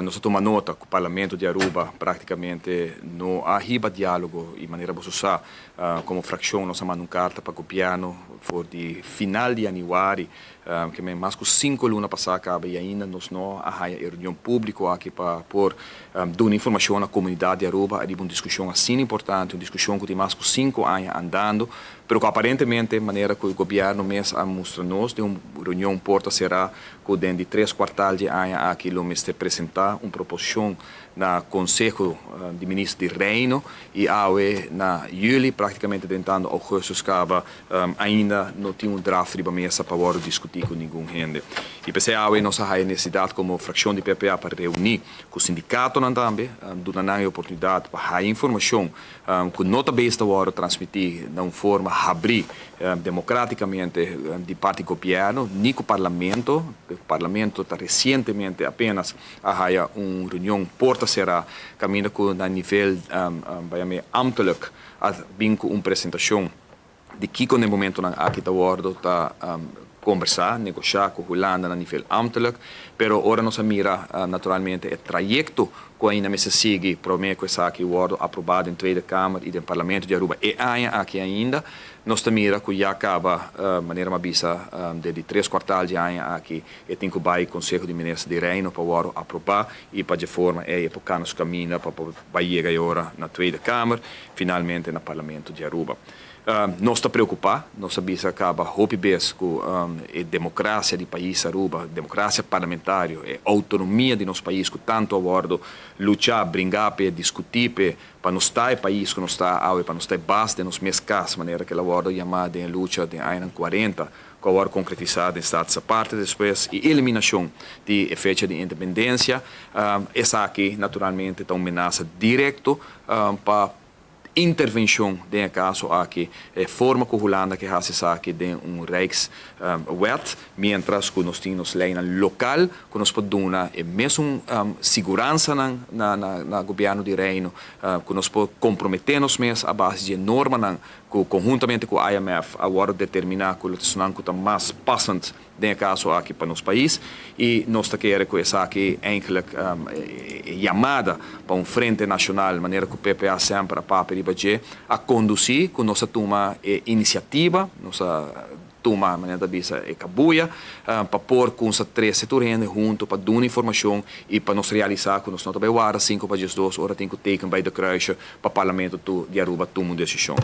nós tomamos nota que o Parlamento de Aruba praticamente não arriba diálogo e maneira de usar como fração nós mandamos uma carta para o governo for de final de janeiro que mais que 5 lunas passar acaba e ainda nós não há reunião pública aqui para pôr dar informação à comunidade de Aruba é uma discussão assim importante uma discussão que tem mais que 5 anos andando pero que aparentemente a maneira que o governo mesmo mostra nós de uma reunião porta será que dentro de 3 quartais de ano aqui o mês apresentar uma proposição na Conselho de Ministros de Reino e na julho praticamente tentando agosto acaba ainda não tem draft de mesa para discutir com ninguém gente e pensei nós há necessidade como fração de PPA para reunir com o sindicato também dando a oportunidade para a informação que nota besta hora transmitir de uma forma abrir democraticamente de parte do governo nem com o parlamento está recentemente apenas a uma reunião porta será caminho com a nível ambtelijk bem com uma apresentação de que no momento aqui está está conversar, negociar com a Holanda a nível ambtelijk, pero agora nós mira naturalmente o trajeto que ainda se segue para mim que essa aqui o aprovado em Tweede Kamer e no Parlamento de Aruba e aqui ainda nós mira que já acaba maneira mais bisa de 3 quartais de ano aqui e tem que vai Conselho de Ministros de Reino para aprovar e para de forma para nos caminha para chegar agora na Tweede Kamer finalmente no Parlamento de Aruba. Nós está preocupado, nós sabemos que acaba bem com a democracia do país Aruba, democracia parlamentar, a autonomia do nosso país, que tanto a bordo lutar, brigar, discutir, para não estar o país que não está, para não estar base de nos mescas, maneira que a bordo chamada em luta de anos 40, que agora concretizada em Estados a parte depois e eliminação de fecha de independência, essa aqui naturalmente é uma ameaça direta para intervenção de caso aqui forma que a Holanda que faz aqui de Rijkswet, mientras que nós temos lei local que nos pode dar mesmo segurança na governo de Reino, que nos pode comprometer nos mesmos a base de norma que conjuntamente com o IMF agora determinar que o está mais passante de caso aqui para nosso país e nós queremos que essa aqui eigenlijk chamada para frente nacional, de maneira que o PPA sempre a conduzir com nossa toma iniciativa, nossa toma maneira de vista e cabuia para pôr com os 3 setores junto para dar informação e para nos realizar que nós não também 5 para 2 horas tem que ter by de kruisje para o Parlamento de Aruba tomar uma decisão.